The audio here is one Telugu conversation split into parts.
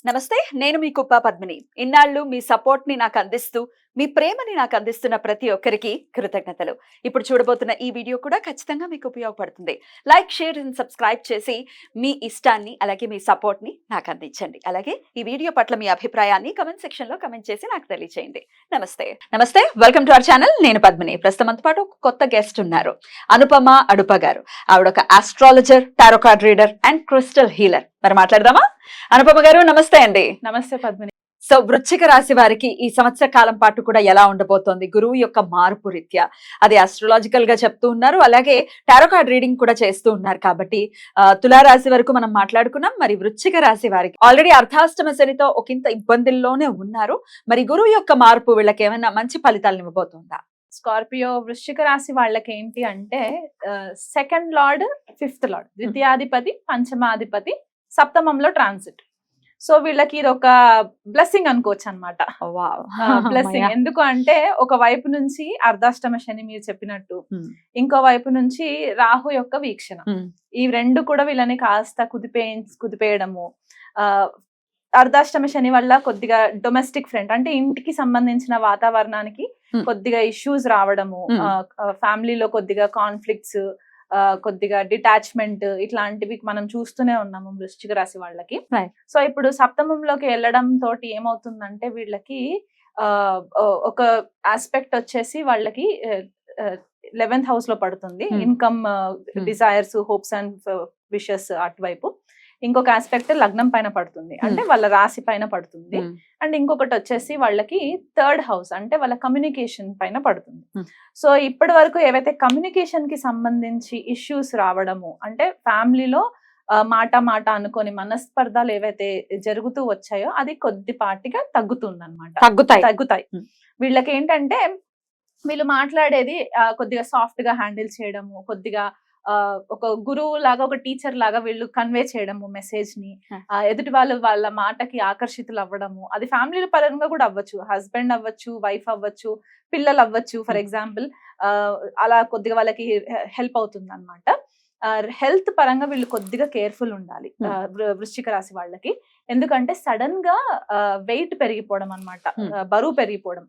నమస్తే, నేను మీ కుప్ప పద్మిని. ఇన్నాళ్ళు మీ సపోర్ట్‌ని నాకు అందిస్తూ, మీ ప్రేమని నాకు అందిస్తున్న ప్రతి ఒక్కరికి కృతజ్ఞతలు. ఇప్పుడు చూడబోతున్న ఈ వీడియో కూడా ఖచ్చితంగా మీకు ఉపయోగపడుతుంది. లైక్, షేర్ అండ్ సబ్స్క్రైబ్ చేసి మీ ఇష్టాన్ని అలాగే మీ సపోర్ట్‌ని నాకు అందించండి. అలాగే ఈ వీడియో పట్ల మీ అభిప్రాయాన్ని కామెంట్ సెక్షన్‌లో కామెంట్ చేసి నాకు తెలియజేయండి. నమస్తే, వెల్కమ్ టు అవర్ ఛానల్. నేను పద్మిని. ప్రస్తుతం మనతో పాటు ఒక కొత్త గెస్ట్ ఉన్నారు. అనుపమ అడుప గారు. ఆవిడ ఒక astrologer, tarot card reader and crystal healer. మరి మాట్లాడదామా? అనుపమ గారు నమస్తే అండి. నమస్తే పద్మిని. సో వృశ్చిక రాశి వారికి ఈ సంవత్సర కాలం పాటు కూడా ఎలా ఉండబోతోంది? గురువు యొక్క మార్పు రీత్యా అది ఆస్ట్రాలజికల్ గా చెప్తూ ఉన్నారు, అలాగే టారో కార్డ్ రీడింగ్ కూడా చేస్తూ ఉన్నారు. కాబట్టి తులారాశి వరకు మనం మాట్లాడుకున్నాం. మరి వృశ్చిక రాశి వారికి ఆల్రెడీ అర్ధాష్టమ శనితో ఒకంత ఇబ్బందుల్లోనే ఉన్నారు. మరి గురువు యొక్క మార్పు వీళ్ళకి ఏమైనా మంచి ఫలితాలను ఇవ్వబోతుందా? స్కార్పియో వృశ్చిక రాశి వాళ్ళకి ఏంటి అంటే సెకండ్ లార్డ్, ఫిఫ్త్ లార్డ్, ద్వితీయాధిపతి, పంచమాధిపతి సప్తమంలో ట్రాన్సిట్. సో వీళ్ళకి ఇది ఒక బ్లెస్సింగ్ అనుకోవచ్చు అనమాట. బ్లెస్సింగ్ ఎందుకు అంటే ఒక వైపు నుంచి అర్ధాష్టమ శని మీరు చెప్పినట్టు, ఇంకో వైపు నుంచి రాహు యొక్క వీక్షణ, ఈ రెండు కూడా వీళ్ళని కాస్త కుదిపేయడము. అర్ధాష్టమ శని వల్ల కొద్దిగా డొమెస్టిక్ ఫ్రంట్ అంటే ఇంటికి సంబంధించిన వాతావరణానికి కొద్దిగా ఇష్యూస్ రావడము, ఫ్యామిలీలో కొద్దిగా కాన్ఫ్లిక్ట్స్, కొద్దిగా డిటాచ్మెంట్, ఇట్లాంటివి మనం చూస్తూనే ఉన్నాము వృశ్చిక రాశి వాళ్ళకి. సో ఇప్పుడు సప్తమంలోకి వెళ్ళడం తోటి ఏమవుతుందంటే వీళ్ళకి ఒక ఆస్పెక్ట్ వచ్చేసి వాళ్ళకి 11th హౌస్ లో పడుతుంది. Income, desires, hopes and wishes అటువైపు. ఇంకొక ఆస్పెక్ట్ లగ్నం పైన పడుతుంది, అంటే వాళ్ళ రాశి పైన పడుతుంది. అండ్ ఇంకొకటి వచ్చేసి వాళ్ళకి 3rd హౌస్ అంటే వాళ్ళ కమ్యూనికేషన్ పైన పడుతుంది. సో ఇప్పటి వరకు ఏవైతే కమ్యూనికేషన్ కి సంబంధించి ఇష్యూస్ రావడము, అంటే ఫ్యామిలీలో మాట అనుకొని మనస్పర్ధాలు ఏవైతే జరుగుతూ వచ్చాయో అది కొద్దిపాటిగా తగ్గుతాయి. వీళ్ళకి ఏంటంటే వీళ్ళు మాట్లాడేది కొద్దిగా సాఫ్ట్ గా హ్యాండిల్ చేయడము, కొద్దిగా ఒక గురువు లాగా, ఒక టీచర్ లాగా వీళ్ళు కన్వే చేయడము మెసేజ్ ని, ఎదుటి వాళ్ళ మాటకి ఆకర్షితులు అవ్వడము. అది ఫ్యామిలీ పరంగా కూడా అవ్వచ్చు, హస్బెండ్ అవ్వచ్చు, వైఫ్ అవ్వచ్చు, పిల్లలు అవ్వచ్చు. ఫర్ ఎగ్జాంపుల్ అలా కొద్దిగా వాళ్ళకి హెల్ప్ అవుతుంది అనమాట. హెల్త్ పరంగా వీళ్ళు కొద్దిగా కేర్ఫుల్ ఉండాలి వృశ్చిక రాశి వాళ్ళకి. ఎందుకంటే సడన్ గా వెయిట్ పెరిగిపోవడం అనమాట, బరువు పెరిగిపోవడం.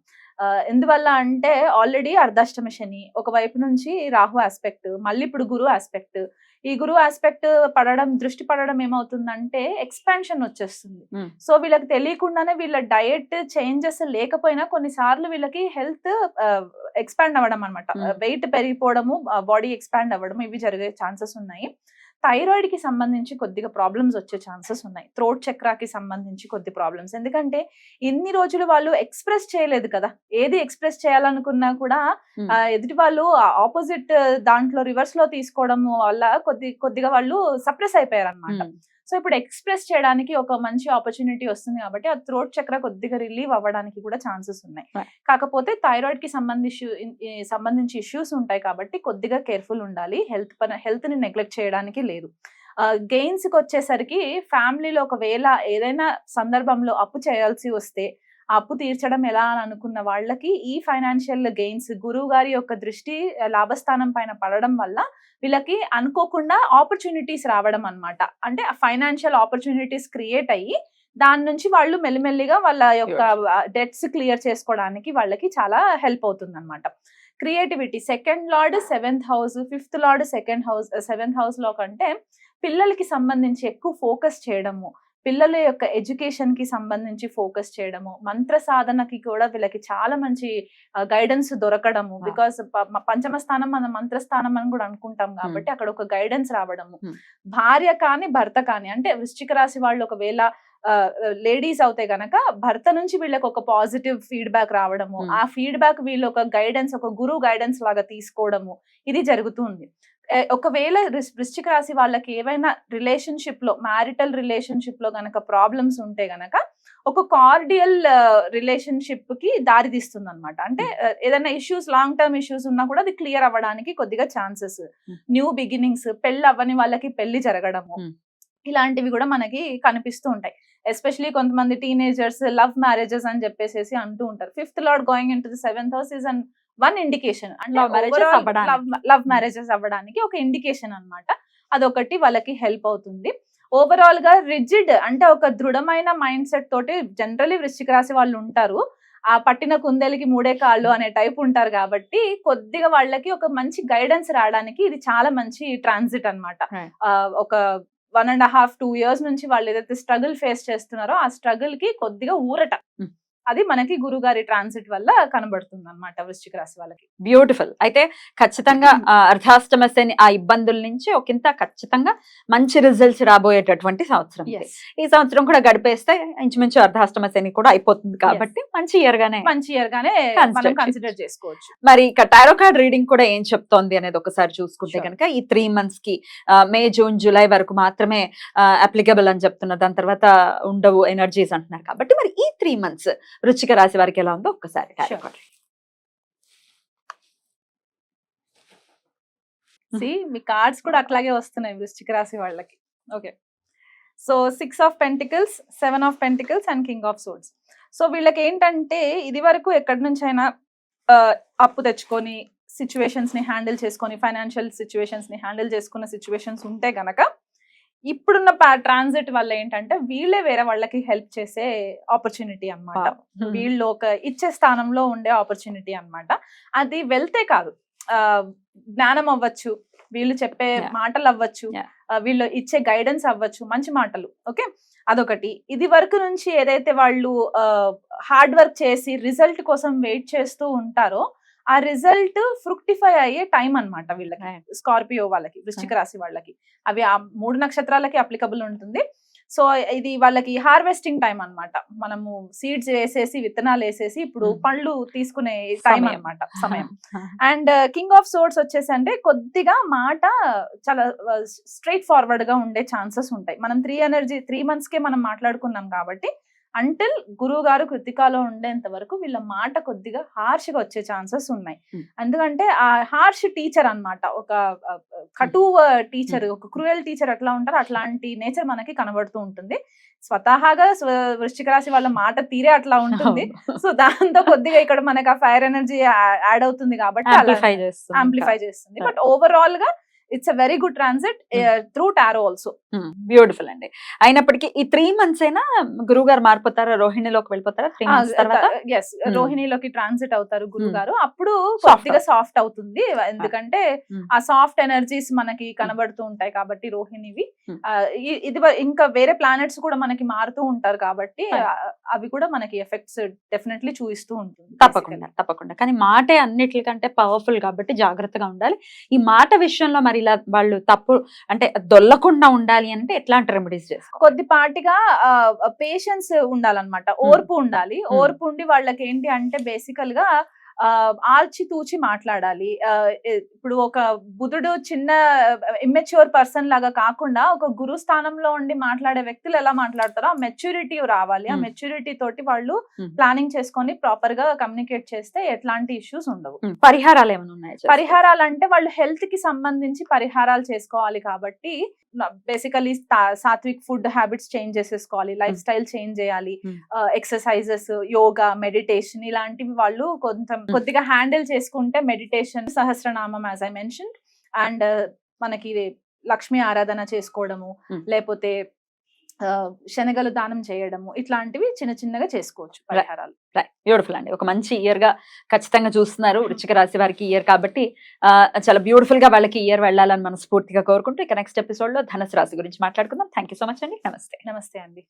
ఎందువల్ల అంటే ఆల్రెడీ అర్ధాష్టమ శని, ఒక వైపు నుంచి రాహు ఆస్పెక్ట్, మళ్ళీ ఇప్పుడు గురువు ఆస్పెక్ట్. ఈ గురువు ఆస్పెక్ట్ దృష్టి పడడం ఏమవుతుందంటే ఎక్స్పాన్షన్ వచ్చేస్తుంది. సో వీళ్ళకి తెలియకుండానే వీళ్ళ డయట్ చేంజెస్ లేకపోయినా కొన్నిసార్లు వీళ్ళకి హెల్త్ ఎక్స్పాండ్ అవ్వడం అనమాట, వెయిట్ పెరిగిపోవడము, బాడీ ఎక్స్పాండ్ అవ్వడం, ఇవి జరిగే ఛాన్సెస్ ఉన్నాయి. థైరాయిడ్ కి సంబంధించి కొద్దిగా ప్రాబ్లమ్స్ వచ్చే ఛాన్సెస్ ఉన్నాయి. థ్రోట్ చక్రాకి సంబంధించి కొద్ది ప్రాబ్లమ్స్. ఎందుకంటే ఇన్ని రోజులు వాళ్ళు ఎక్స్ప్రెస్ చేయలేదు కదా, ఏది ఎక్స్ప్రెస్ చేయాలనుకున్నా కూడా ఎదుటి వాళ్ళు ఆపోజిట్ దాంట్లో రివర్స్ లో తీసుకోవడం వల్ల కొద్దిగా వాళ్ళు సప్రెస్ అయిపోయారు అనమాట. సో ఇప్పుడు ఎక్స్ప్రెస్ చేయడానికి ఒక మంచి ఆపర్చునిటీ వస్తుంది కాబట్టి ఆ థ్రోట్ చక్ర కొద్దిగా రిలీవ్ అవ్వడానికి కూడా ఛాన్సెస్ ఉన్నాయి. కాకపోతే థైరాయిడ్ కి సంబంధించి ఇష్యూస్ ఉంటాయి కాబట్టి కొద్దిగా కేర్ఫుల్ ఉండాలి. హెల్త్ ని నెగ్లెక్ట్ చేయడానికి లేదు. గెయిన్స్ కి వచ్చేసరికి ఫ్యామిలీలో ఒకవేళ ఏదైనా సందర్భంలో అప్పు చేయాల్సి వస్తే ఆ అప్పు తీర్చడం ఎలా అని అనుకున్న వాళ్ళకి ఈ ఫైనాన్షియల్ గెయిన్స్, గురువు గారి యొక్క దృష్టి లాభస్థానం పైన పడడం వల్ల వీళ్ళకి అనుకోకుండా ఆపర్చునిటీస్ రావడం అన్నమాట. అంటే ఫైనాన్షియల్ ఆపర్చునిటీస్ క్రియేట్ అయ్యి దాని నుంచి వాళ్ళు మెల్లిమెల్లిగా వాళ్ళ యొక్క డెట్స్ క్లియర్ చేసుకోవడానికి వాళ్ళకి చాలా హెల్ప్ అవుతుంది అనమాట. Creativity, second lord 7th house, 5th lord 7th house లో కంటే పిల్లలకి సంబంధించి ఎక్కువ ఫోకస్ చేయడము, పిల్లల యొక్క ఎడ్యుకేషన్ కి సంబంధించి ఫోకస్ చేయడము, మంత్ర సాధనకి కూడా వీళ్ళకి చాలా మంచి గైడెన్స్ దొరకడము. బికాస్ పంచమ స్థానం మన మంత్రస్థానం అని కూడా అనుకుంటాం కాబట్టి అక్కడ ఒక గైడెన్స్ రావడము. భార్య కానీ భర్త కానీ, అంటే వృశ్చిక రాశి వాళ్ళు ఒకవేళ లేడీస్ అవుతే గనక భర్త నుంచి వీళ్ళకి ఒక పాజిటివ్ ఫీడ్బ్యాక్ రావడము, ఆ ఫీడ్బ్యాక్ వీళ్ళు ఒక గైడెన్స్, ఒక గురువు గైడెన్స్ లాగా తీసుకోవడము, ఇది జరుగుతుంది. ఒకవేళ వృశ్చిక రాశి వాళ్ళకి ఏవైనా రిలేషన్షిప్ లో, మ్యారిటల్ రిలేషన్షిప్ లో గనక ప్రాబ్లమ్స్ ఉంటే గనక ఒక కార్డియల్ రిలేషన్షిప్ కి దారి తీస్తుంది అనమాట. అంటే ఏదైనా ఇష్యూస్, లాంగ్ టర్మ్ ఇష్యూస్ ఉన్నా కూడా అది క్లియర్ అవ్వడానికి కొద్దిగా ఛాన్సెస్. న్యూ బిగినింగ్స్, పెళ్లి అవ్వని వాళ్ళకి పెళ్లి జరగడము, ఇలాంటివి కూడా మనకి కనిపిస్తూ ఉంటాయి. ఎస్పెషలీ కొంతమంది టీనేజర్స్ లవ్ మ్యారేజెస్ అని చెప్పేసి అంటూ ఉంటారు. 5th lord going in to the 7th house is an one indication, అంటే లవ్ మ్యారేజెస్ అవ్వడానికి ఒక ఇండికేషన్ అన్నమాట. అదొకటి వాళ్ళకి హెల్ప్ అవుతుంది. ఓవరాల్ గా రిజిడ్ అంటే ఒక దృఢమైన మైండ్ సెట్ తోటి జనరలీ వృశ్చిక రాశి వాళ్ళు ఉంటారు. ఆ పట్టిన కుందేలికి మూడే కాళ్ళు అనే టైప్ ఉంటారు కాబట్టి కొద్దిగా వాళ్ళకి ఒక మంచి గైడెన్స్ రావడానికి ఇది చాలా మంచి ట్రాన్సిట్ అన్నమాట. Right. ఒక 1.5 2 years నుంచి వాళ్ళు ఏదైతే స్ట్రగుల్ ఫేస్ చేస్తున్నారో ఆ స్ట్రగుల్ కి కొద్దిగా ఊరట Hmm. అది మనకి గురుగారి ట్రాన్సిట్ వల్ల కనబడుతుంది అన్నమాట వృశ్చిక రాశి వాళ్ళకి. బ్యూటిఫుల్. అయితే ఖచ్చితంగా అర్ధాష్టమ శని ఆ ఇబ్బందుల నుంచి ఒకంత ఖచ్చితంగా మంచి రిజల్ట్స్ రాబోయేటటువంటి సంవత్సరం ఇది. Yes. ఈ సంవత్సరం కూడా గడిపేస్తే ఇంచుమించు అర్ధాష్టమ శని కూడా అయిపోతుంది కాబట్టి మంచి ఇయర్ గానే మంచి ఇయర్ గానే Consider మనం కన్సిడర్ చేసుకోవచ్చు. మరి ఇక టారో కార్డ్ రీడింగ్ కూడా ఏం చెప్తోంది అనేది ఒకసారి చూసుకుంటే Sure. కనుక ఈ 3 months కి మే జూన్ జూలై వరకు మాత్రమే అప్లికబుల్ అని చెప్తున్నారు, దాని తర్వాత ఉండవు ఎనర్జీస్ అంటున్నారు. కాబట్టి మరి ఈ 3 months వృశ్చిక రాశి వారికి ఎలా ఉందో ఒక్కసారి టారో Sure. కార్డ్. మీ కార్డ్స్ కూడా అట్లాగే వస్తున్నాయి వృశ్చిక రాశి వాళ్ళకి. Okay, so 6 of Pentacles, 7 of Pentacles and King of Swords. So వీళ్ళకి ఏంటంటే ఇది వరకు ఎక్కడి నుంచి అయినా అప్పు తెచ్చుకొని సిచ్యువేషన్స్ ని హ్యాండిల్ చేసుకొని ఫైనాన్షియల్ సిచ్యువేషన్స్ ని హ్యాండిల్ చేసుకున్న సిచ్యువేషన్స్ ఉంటే గనక ఇప్పుడున్న ట్రాన్సిట్ వల్ల ఏంటంటే వీళ్ళే వేరే వాళ్ళకి హెల్ప్ చేసే ఆపర్చునిటీ అన్నమాట. వీళ్ళు ఒక ఇచ్చే స్థానంలో ఉండే ఆపర్చునిటీ అన్నమాట. అది వెళ్తే కాదు, జ్ఞానం అవ్వచ్చు, వీళ్ళు చెప్పే Yeah. మాటలు అవ్వచ్చు, Yeah. వీళ్ళు ఇచ్చే గైడెన్స్ అవ్వచ్చు, మంచి మాటలు. ఓకే, అదొకటి. ఇది వరకు నుంచి ఏదైతే వాళ్ళు హార్డ్ వర్క్ చేసి రిజల్ట్ కోసం వెయిట్ చేస్తూ ఉంటారో ఆ రిజల్ట్ ఫ్రుక్టిఫై అయ్యే టైం అన్నమాట వీళ్ళకి, Right. స్కార్పియో వాళ్ళకి, వృశ్చిక రాశి వాళ్ళకి. అవి ఆ 3 నక్షత్రాలకి అప్లికబుల్ ఉంటుంది. సో ఇది వాళ్ళకి హార్వెస్టింగ్ టైం అన్నమాట. మనము సీడ్స్ వేసేసి విత్తనాలు వేసేసి ఇప్పుడు పళ్ళు తీసుకునే టైం సమయం. అన్నమాట, సమయం. అండ్ కింగ్ ఆఫ్ సోర్డ్స్ వచ్చేసి అంటే కొద్దిగా మాట చాలా స్ట్రైట్ ఫార్వర్డ్ గా ఉండే ఛాన్సెస్ ఉంటాయి. మనం 3 months కే మనం మాట్లాడుకున్నాం కాబట్టి అంటిల్ గురువు గారు కృతికాలో ఉండేంత వరకు వీళ్ళ మాట కొద్దిగా హార్ష్ గా వచ్చే ఛాన్సెస్ ఉన్నాయి. ఎందుకంటే ఆ హార్ష్ టీచర్ అన్నమాట, ఒక కటువ టీచర్, ఒక క్రూయల్ టీచర్ ఎట్లా ఉంటారో అట్లాంటి నేచర్ మనకి కనబడుతూ ఉంటుంది. స్వతహాగా వృశ్చిక రాశి వాళ్ళ మాట తీరే అట్లా ఉంటుంది. సో దాంతో కొద్దిగా ఇక్కడ మనకి ఆ ఫైర్ ఎనర్జీ యాడ్ అవుతుంది కాబట్టి యాంప్లిఫై చేస్తుంది. బట్ ఓవరాల్ గా it's a very good transit through tarot also. Beautiful అండి. అయినప్పటికీ ఈ 3 months అయినా గురువు గారు మారిపోతారా, రోహిణిలోకి వెళ్ళిపోతారా 3 months తర్వాత? ఎస్, రోహిణిలోకి ట్రాన్సిట్ అవుతారు గురువు గారు. అప్పుడు కొద్దిగా సాఫ్ట్ అవుతుంది, ఎందుకంటే ఆ సాఫ్ట్ ఎనర్జీస్ మనకి కనబడుతూ ఉంటాయి కాబట్టి రోహిణివి. ఇది ఇంకా వేరే ప్లానెట్స్ కూడా మనకి మారుతూ ఉంటారు కాబట్టి అవి కూడా మనకి ఎఫెక్ట్స్ డెఫినెట్లీ చూపిస్తూ ఉంటుంది. తప్పకుండా తప్పకుండా. కానీ మాటే అన్నిటికంటే పవర్ఫుల్ కాబట్టి జాగ్రత్తగా ఉండాలి. ఈ మాట విషయంలో మరి ఇలా వాళ్ళు తప్పు అంటే దొల్లకుండా ఉండాలి అంటే ఎట్లాంటి రెమెడీస్ చేసుకోవాలి? కొద్దిపాటిగా పేషెన్స్ ఉండాలన్నమాట, ఓర్పు ఉండాలి. ఓర్పు ఉండి వాళ్ళకి ఏంటి అంటే బేసికల్ గా ఆల్చి తూచి మాట్లాడాలి. ఇప్పుడు ఒక బుధుడు చిన్న ఇమ్మెచ్యూర్ పర్సన్ లాగా కాకుండా ఒక గురు స్థానంలో ఉండి మాట్లాడే వ్యక్తులు ఎలా మాట్లాడతారో ఆ మెచ్యూరిటీ రావాలి. ఆ మెచ్యూరిటీ తోటి వాళ్ళు ప్లానింగ్ చేసుకొని ప్రాపర్ గా కమ్యూనికేట్ చేస్తే ఎట్లాంటి ఇష్యూస్ ఉండవు. పరిహారాలు ఏమైనా ఉన్నాయి? పరిహారాలు అంటే వాళ్ళు హెల్త్ కి సంబంధించి పరిహారాలు చేసుకోవాలి కాబట్టి basically sattvic food habits change చేసేసుకోవాలి, లైఫ్ స్టైల్ చేంజ్ చేయాలి, ఎక్సర్సైజెస్, యోగా, మెడిటేషన్ ఇలాంటివి వాళ్ళు కొద్దిగా హ్యాండిల్ చేసుకుంటే, meditation, Sahasranamam as I mention, and మనకి లక్ష్మీ ఆరాధన చేసుకోవడము, లేకపోతే శనగలు దానం చేయడము, ఇట్లాంటివి చిన్న చిన్నగా చేసుకోవచ్చు పరిహారాలు. బ్యూటిఫుల్ అండి. ఒక మంచి ఇయర్ గా ఖచ్చితంగా చూస్తున్నారు వృశ్చిక రాశి వారికి ఇయర్ కాబట్టి చాలా బ్యూటిఫుల్ గా వాళ్ళకి ఇయర్ వెళ్ళాలని మనస్ఫూర్తిగా కోరుకుంటూ ఇక నెక్స్ట్ ఎపిసోడ్ లో ధనుసు రాశి గురించి మాట్లాడుకుందాం. థ్యాంక్ యూ సో మచ్ అండి. నమస్తే. నమస్తే అండి.